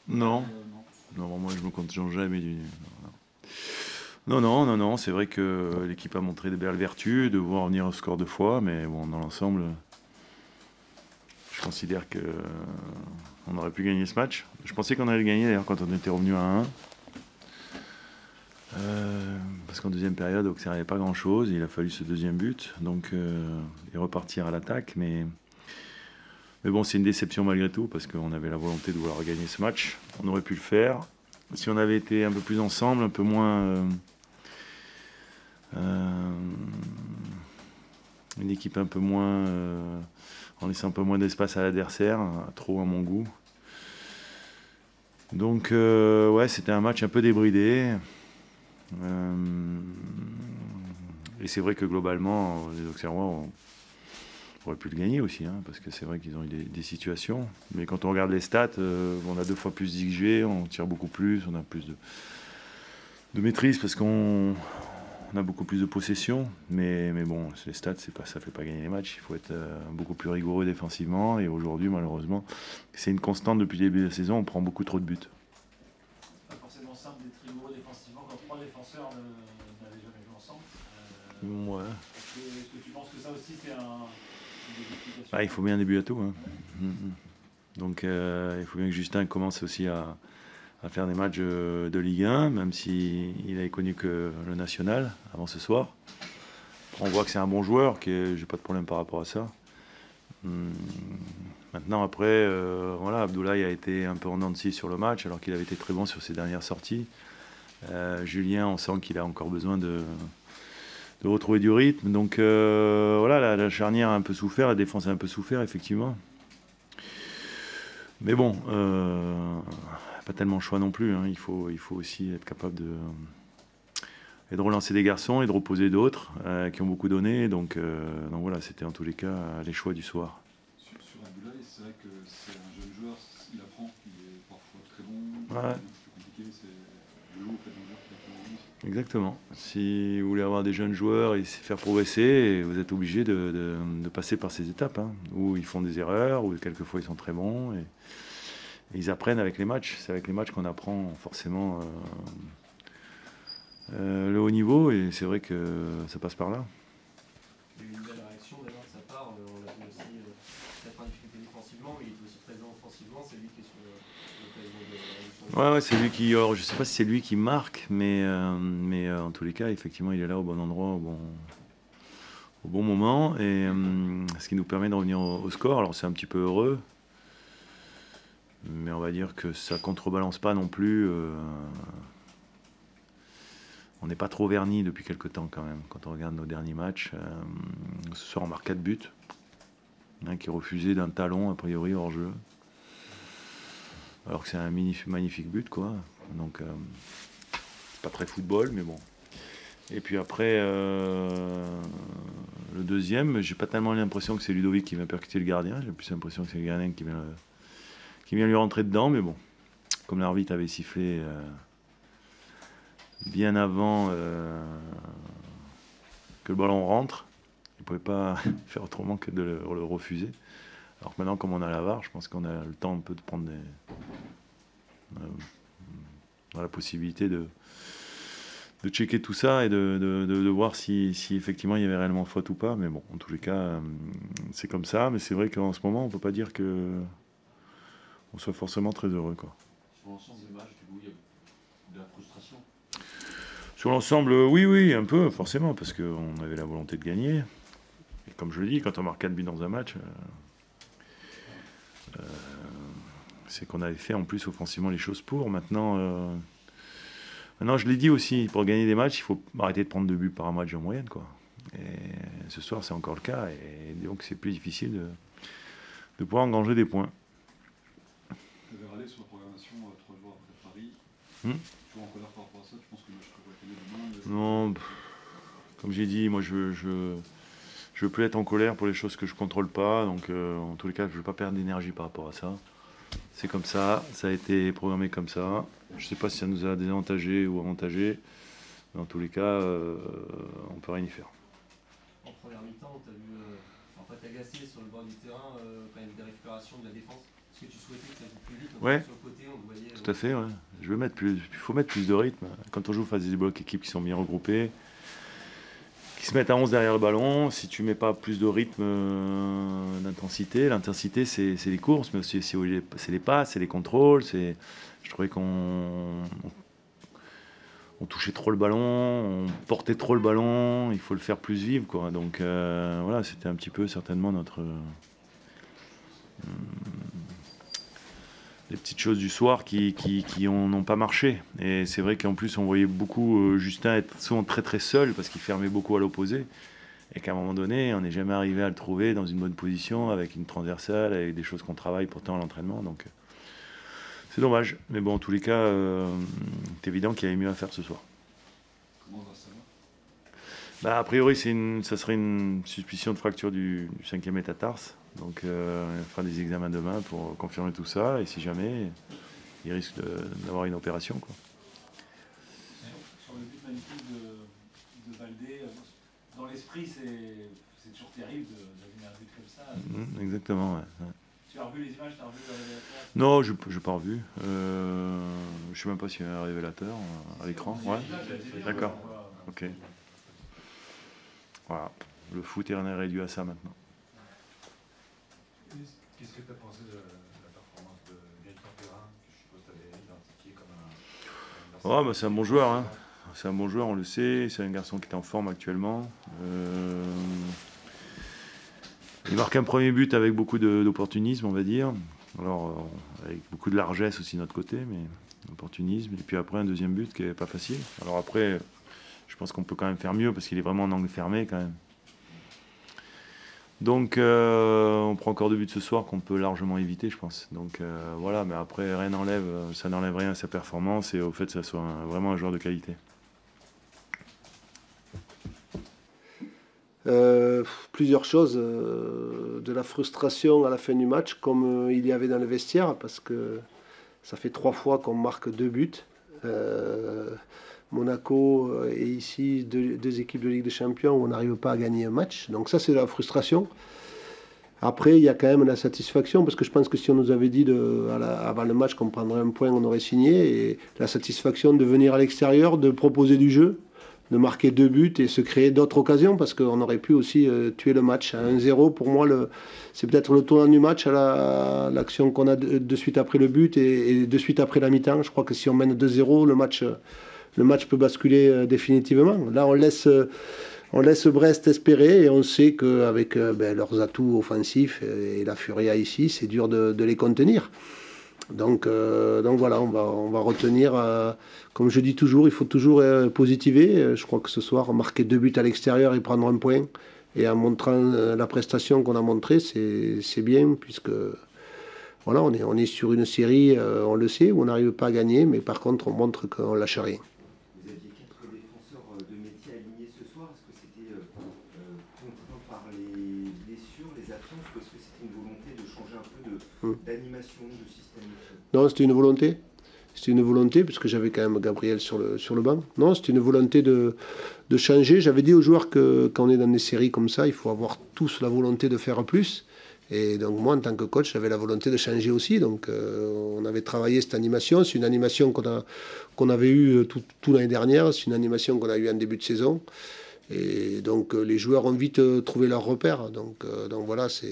Non, Non. non, moi je me compte jamais du. Non, non, non, non, c'est vrai que l'équipe a montré de belles vertus, de voir revenir au score 2 fois, mais bon, dans l'ensemble, je considère que on aurait pu gagner ce match. Je pensais qu'on allait le gagner d'ailleurs quand on était revenu à 1. Parce qu'en deuxième période, Auxerre n'avait pas grand-chose. Il a fallu ce deuxième but, donc et repartir à l'attaque. Mais bon, c'est une déception malgré tout, parce qu'on avait la volonté de vouloir gagner ce match. On aurait pu le faire. Si on avait été un peu plus ensemble, un peu moins... euh, une équipe un peu moins... en laissant un peu moins d'espace à l'adversaire, trop à mon goût. Donc, ouais, c'était un match un peu débridé. Et c'est vrai que globalement, les Auxerrois auraient pu le gagner aussi, hein, parce que c'est vrai qu'ils ont eu des situations. Mais quand on regarde les stats, on a 2 fois plus d'XG, on tire beaucoup plus, on a plus de maîtrise parce qu'on a beaucoup plus de possession. Mais bon, les stats, ça fait pas gagner les matchs. Il faut être beaucoup plus rigoureux défensivement. Et aujourd'hui, malheureusement, c'est une constante depuis le début de la saison, on prend beaucoup trop de buts. Pas forcément simple d'être rigoureux défensivement quand trois défenseurs n'avaient jamais joué ensemble. Ouais. Est-ce que tu penses que ça aussi c'est une des explications? Ah, il faut bien un début à tout, hein. Donc il faut bien que Justin commence aussi à faire des matchs de Ligue 1, même s'il avait connu que le national avant ce soir. On voit que c'est un bon joueur, que j'ai pas de problème par rapport à ça. Maintenant, après, voilà, Abdoulaye a été un peu en dents de scie sur le match, alors qu'il avait été très bon sur ses dernières sorties. Julien, on sent qu'il a encore besoin de retrouver du rythme. Donc voilà, la charnière a un peu souffert, la défense a un peu souffert, effectivement. Mais bon, pas tellement le choix non plus, hein. Il faut aussi être capable de relancer des garçons et de reposer d'autres qui ont beaucoup donné. Donc voilà, c'était en tous les cas les choix du soir. Sur Abdoulaye, c'est vrai que c'est un jeune joueur, il apprend, il est parfois très bon, Ouais, c'est plus compliqué, c'est le jour auprès d'un joueur qui apprend à lui. exactement. Si vous voulez avoir des jeunes joueurs et se faire progresser, vous êtes obligé de passer par ces étapes, hein, où ils font des erreurs, où quelquefois ils sont très bons. Et ils apprennent avec les matchs. C'est avec les matchs qu'on apprend forcément le haut niveau, et c'est vrai que ça passe par là. Il y a eu une belle réaction d'ailleurs de sa part. On l'a vu aussi peut-être en difficulté défensivement, mais il est aussi présent offensivement. C'est lui qui est sur l'occasion de la Ouais, ouais, c'est lui qui. Alors, je sais pas si c'est lui qui marque, mais en tous les cas, effectivement, il est là au bon endroit, au bon moment, et ce qui nous permet de revenir au score. Alors, c'est un petit peu heureux, mais on va dire que ça contrebalance pas non plus. On n'est pas trop verni depuis quelques temps quand même. Quand on regarde nos derniers matchs, ce soir on marque 4 buts. Un qui est refusé d'un talon, a priori hors jeu. Alors que c'est un magnifique but, quoi. Donc, c'est pas très football, mais bon. Et puis après, le deuxième, j'ai pas tellement l'impression que c'est Ludovic qui vient percuter le gardien. J'ai plus l'impression que c'est le gardien qui vient lui rentrer dedans, mais bon. Comme l'arbitre avait sifflé bien avant que le ballon rentre, il ne pouvait pas faire autrement que de le refuser. Alors que maintenant, comme on a la VAR, je pense qu'on a le temps un peu de prendre la possibilité de checker tout ça et de voir si effectivement il y avait réellement faute ou pas. Mais bon, en tous les cas, c'est comme ça. Mais c'est vrai qu'en ce moment, on ne peut pas dire que on soit forcément très heureux, quoi. Sur l'ensemble des matchs, du coup, il y a de la frustration. Sur l'ensemble, oui, oui, un peu, forcément, parce qu'on avait la volonté de gagner. Et comme je le dis, quand on marque 4 buts dans un match, c'est qu'on avait fait en plus offensivement les choses pour. Maintenant, je l'ai dit aussi, pour gagner des matchs, il faut arrêter de prendre 2 buts par match en moyenne, quoi. Et ce soir, c'est encore le cas, et donc c'est plus difficile de pouvoir engranger des points. Tu avais râlé sur la programmation 3 jours après Paris. Tu es en colère par rapport à ça? Tu penses que le match pourrait être gagné demain? Non, comme j'ai dit, moi je veux plus être en colère pour les choses que je contrôle pas, donc en tous les cas, je veux pas perdre d'énergie par rapport à ça. C'est comme ça a été programmé comme ça. Je sais pas si ça nous a désavantagé ou avantagé, mais en tous les cas, on peut rien y faire. En première mi-temps, tu as vu t'agacer sur le bord du terrain quand il y avait des récupérations de la défense. Est-ce que tu souhaitais que ça aille plus vite? Ouais. Sur le côté, on voyait tout à fait. Ouais. Il faut mettre plus de rythme. Quand on joue face à des blocs équipes qui sont bien regroupés, qui se mettent à 11 derrière le ballon, si tu mets pas plus de rythme, d'intensité, l'intensité c'est les courses, mais aussi c'est les passes, c'est les contrôles. Je trouvais on touchait trop le ballon, on portait trop le ballon, il faut le faire plus vivre, quoi. Donc voilà, c'était un petit peu certainement les petites choses du soir qui n'ont pas marché. Et c'est vrai qu'en plus on voyait beaucoup Justin être souvent très très seul parce qu'il fermait beaucoup à l'opposé. Et qu'à un moment donné, on n'est jamais arrivé à le trouver dans une bonne position, avec une transversale, avec des choses qu'on travaille pourtant à l'entraînement. Donc c'est dommage. Mais bon, en tous les cas, c'est évident qu'il y avait mieux à faire ce soir. Comment on va savoir? Bah, a priori, ça serait une suspicion de fracture du 5e métatarse. Donc, il fera des examens demain pour confirmer tout ça. Et si jamais, il risque d'avoir une opération, quoi. Sur le but magnifique de Baldé, dans l'esprit, c'est toujours terrible de venir un but comme ça. Exactement, ouais. Tu as revu les images, tu as revu le révélateur? Non, je n'ai pas revu. Je ne sais même pas s'il y a un révélateur à l'écran. Ouais. D'accord. Ok. Voilà. Le foot est réduit à ça maintenant. Qu'est-ce que tu as pensé de la performance de Gaëtan Perrin, que je suppose que tu avais identifié comme un... Oh, bah, c'est un bon joueur, hein. C'est un bon joueur, on le sait. C'est un garçon qui est en forme actuellement. Il marque un premier but avec beaucoup d'opportunisme, on va dire. Alors, avec beaucoup de largesse aussi de notre côté, mais opportunisme. Et puis après, un deuxième but qui n'est pas facile. Alors après, je pense qu'on peut quand même faire mieux parce qu'il est vraiment en angle fermé quand même. Donc, on prend encore 2 buts ce soir qu'on peut largement éviter, je pense. Donc voilà, mais après, ça n'enlève rien à sa performance et au fait que ça soit vraiment un joueur de qualité. Plusieurs choses, de la frustration à la fin du match, comme il y avait dans le vestiaire, parce que ça fait 3 fois qu'on marque 2 buts. Monaco et ici 2 équipes de Ligue des Champions où on n'arrive pas à gagner un match. Donc ça, c'est de la frustration. Après, il y a quand même la satisfaction, parce que je pense que si on nous avait dit avant le match qu'on prendrait un point, on aurait signé. Et la satisfaction de venir à l'extérieur, de proposer du jeu, de marquer 2 buts et se créer d'autres occasions, parce qu'on aurait pu aussi tuer le match. À 1-0, pour moi, c'est peut-être le tournant du match, à l'action qu'on a de suite après le but et de suite après la mi-temps. Je crois que si on mène 2-0, le match peut basculer définitivement. Là, on laisse Brest espérer et on sait qu'avec leurs atouts offensifs et la Furia ici, c'est dur de les contenir. Donc voilà, on va retenir, comme je dis toujours, il faut toujours positiver. Je crois que ce soir, marquer 2 buts à l'extérieur et prendre un point, et en montrant la prestation qu'on a montrée, c'est bien, puisque voilà, on est sur une série, on le sait, où on n'arrive pas à gagner, mais par contre, on montre qu'on ne lâche rien. Vous aviez 4 défenseurs de métier alignés ce soir. Est-ce que c'était contraint par les blessures, les absences, ou est-ce que c'était une volonté de changer un peu d'animation, de système de jeu? Non, c'était une volonté. C'était une volonté, puisque j'avais quand même Gabriel sur le banc. Non, c'était une volonté de changer. J'avais dit aux joueurs que quand on est dans des séries comme ça, il faut avoir tous la volonté de faire plus. Et donc moi, en tant que coach, j'avais la volonté de changer aussi. Donc on avait travaillé cette animation. C'est une animation qu'on avait eue tout l'année dernière. C'est une animation qu'on a eue en début de saison. Et donc les joueurs ont vite trouvé leur repère. Donc voilà, c'est...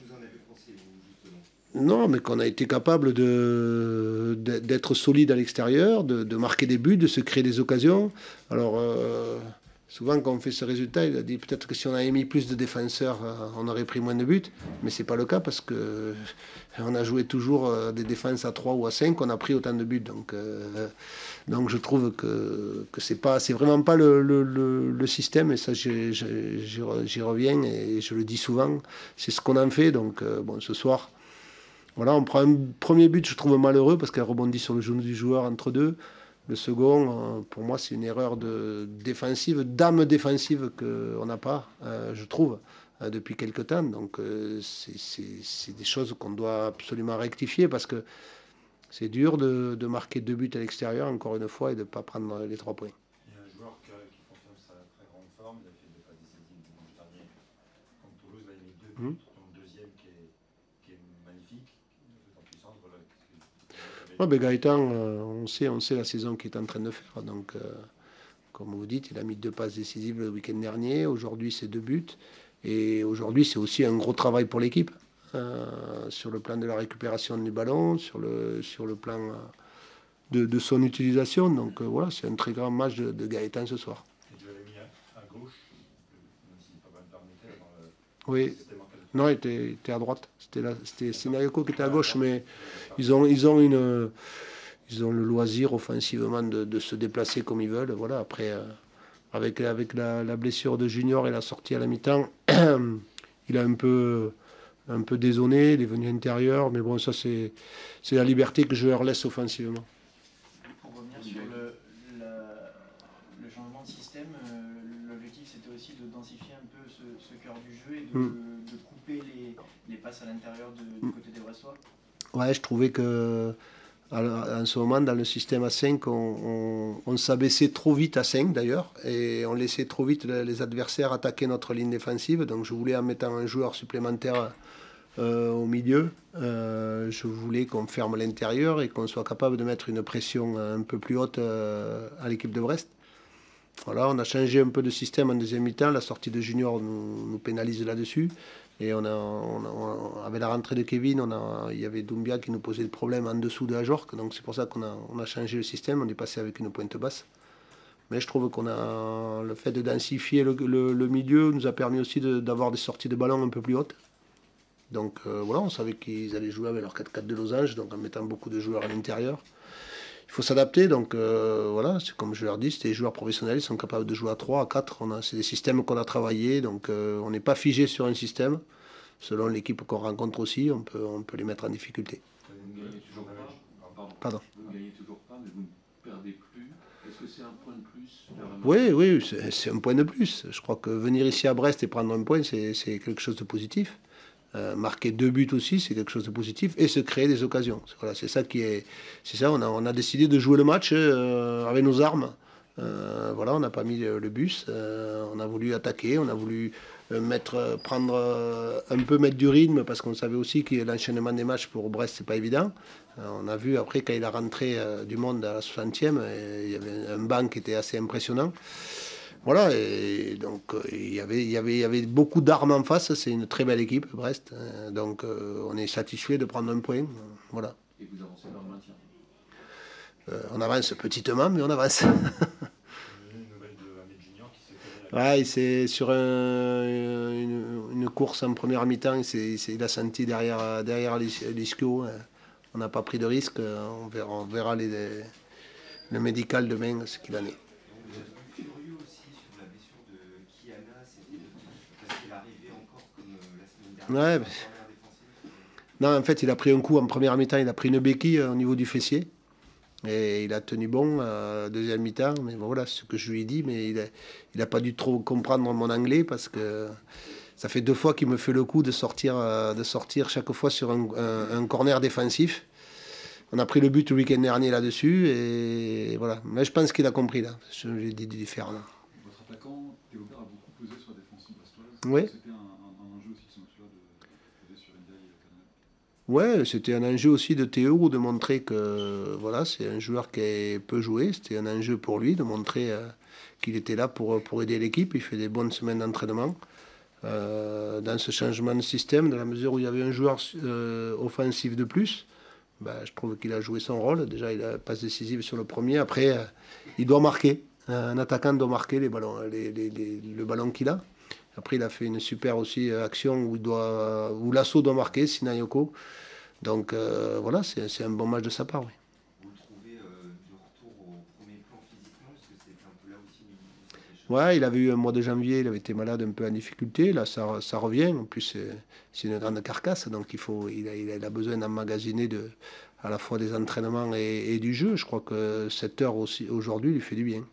Vous en avez pensé, vous, justement? Non, mais qu'on a été capable d'être solide à l'extérieur, de marquer des buts, de se créer des occasions. Alors, souvent, quand on fait ce résultat, il a dit peut-être que si on avait mis plus de défenseurs, on aurait pris moins de buts. Mais ce n'est pas le cas, parce qu'on a joué toujours des défenses à 3 ou à 5, on a pris autant de buts. Donc je trouve que c'est vraiment pas le système, et ça j'y reviens et je le dis souvent, c'est ce qu'on en fait. Donc bon, ce soir, voilà, on prend un premier but, je trouve malheureux, parce qu'elle rebondit sur le genou du joueur entre deux. Le second, pour moi, c'est une erreur d'âme défensive qu'on n'a pas, je trouve, depuis quelque temps. Donc c'est des choses qu'on doit absolument rectifier, parce que c'est dur de marquer 2 buts à l'extérieur, encore une fois, et de ne pas prendre les 3 points. Il y a un joueur qui confirme sa très grande forme. Il a fait des passes décisives dimanche dernier contre Toulouse. Là, il a mis 2 buts, dont le deuxième qui est magnifique, en puissance. Voilà. Ouais, ben Gaëtan, on sait la saison qu'il est en train de faire. Donc, comme vous dites, il a mis 2 passes décisives le week-end dernier. Aujourd'hui, c'est 2 buts. Et aujourd'hui, c'est aussi un gros travail pour l'équipe. Sur le plan de la récupération du ballon, sur le plan de son utilisation. Donc voilà, c'est un très grand match de Gaëtan ce soir. Et tu l'avais mis à gauche, même s'il n'est pas mal permettait dans le Oui, système en 4-3. non, il était à droite. C'était Sinayoko qui était à gauche, mais ils ont le loisir offensivement de se déplacer comme ils veulent. Voilà, après, avec la blessure de Junior et la sortie à la mi-temps, il a un peu dézonné, il est venu intérieur, mais bon, ça c'est la liberté que je leur laisse offensivement. Pour revenir sur le changement de système, l'objectif c'était aussi de densifier un peu ce cœur du jeu et de couper les passes à l'intérieur du côté des Brestois. Ouais, je trouvais que en ce moment, dans le système à 5, on s'abaissait trop vite à 5 d'ailleurs, et on laissait trop vite les adversaires attaquer notre ligne défensive. Donc je voulais, en mettant un joueur supplémentaire au milieu, je voulais qu'on ferme l'intérieur et qu'on soit capable de mettre une pression un peu plus haute à l'équipe de Brest. Voilà, on a changé un peu de système en deuxième mi-temps. La sortie de Junior nous pénalise là-dessus. Et avec la rentrée de Kevin, il y avait Doumbia qui nous posait le problème en dessous de la Jorque. Donc c'est pour ça qu'on a changé le système. On est passé avec une pointe basse. Mais je trouve le fait de densifier le milieu nous a permis aussi d'avoir des sorties de ballon un peu plus hautes. Donc voilà, on savait qu'ils allaient jouer avec leur 4-4 de losange, donc en mettant beaucoup de joueurs à l'intérieur. Il faut s'adapter, donc voilà, c'est comme je leur dis, c'est des joueurs professionnels, ils sont capables de jouer à 3, à 4. C'est des systèmes qu'on a travaillés, donc on n'est pas figé sur un système. Selon l'équipe qu'on rencontre aussi, on peut les mettre en difficulté. Vous ne gagnez toujours pas. Pardon. Vous ne gagnez toujours pas, mais vous ne perdez plus. Est-ce que c'est un point de plus Oui, c'est un point de plus. Je crois que venir ici à Brest et prendre un point, c'est quelque chose de positif. Marquer 2 buts aussi, c'est quelque chose de positif, et se créer des occasions. Voilà, c'est ça, on a décidé de jouer le match avec nos armes. Voilà, on n'a pas mis le bus, on a voulu attaquer, on a voulu mettre du rythme, parce qu'on savait aussi que l'enchaînement des matchs pour Brest, c'est pas évident. On a vu après, quand il a rentré du monde à la 60e, il y avait un banc qui était assez impressionnant. Voilà, et donc il y avait beaucoup d'armes en face. C'est une très belle équipe, Brest. Donc on est satisfait de prendre un point. Voilà. Et vous avancez dans le maintien. On avance petitement, mais on avance. Une nouvelle de Ahmed Junior qui s'est fait Ouais, c'est sur une course en première mi-temps, il a senti derrière l'ischio. On n'a pas pris de risque. On verra le médical demain, ce qu'il en est. Curieux aussi sur la blessure de Kiana, parce qu'il arrivait encore comme la semaine dernière. Ouais, non, en fait, il a pris un coup en première mi-temps, il a pris une béquille au niveau du fessier. Et il a tenu bon deuxième mi-temps. Mais bon, voilà, c'est ce que je lui ai dit. Mais il n'a pas dû trop comprendre mon anglais, parce que ça fait 2 fois qu'il me fait le coup de sortir chaque fois sur un corner défensif. On a pris le but le week-end dernier là-dessus, et voilà. Mais je pense qu'il a compris, là. Je lui ai dit de faire là. Votre attaquant, Théobert, a beaucoup pesé sur la défense brestoise. Oui. C'était un enjeu aussi de ce match-là de peser sur Ndiaye et Canal. Ouais, c'était un enjeu aussi de Théo, de montrer que voilà, c'est un joueur qui peut jouer. C'était un enjeu pour lui de montrer qu'il était là pour aider l'équipe. Il fait des bonnes semaines d'entraînement. Dans ce changement de système, dans la mesure où il y avait un joueur offensif de plus, je trouve qu'il a joué son rôle. Déjà, il a passe décisive sur le premier. Après, il doit marquer. Un attaquant doit marquer le ballon qu'il a. Après, il a fait une super aussi action où l'assaut doit marquer, Sinayoko. Donc voilà, c'est un bon match de sa part. Oui. Vous le trouvez de retour au premier plan physiquement, parce que c'était un peu là aussi où ça pêche. Ouais, il avait eu un mois de janvier, il avait été malade, un peu en difficulté. Là, ça revient. En plus, c'est une grande carcasse, donc il a besoin d'emmagasiner à la fois des entraînements et du jeu. Je crois que cette heure aussi aujourd'hui lui fait du bien.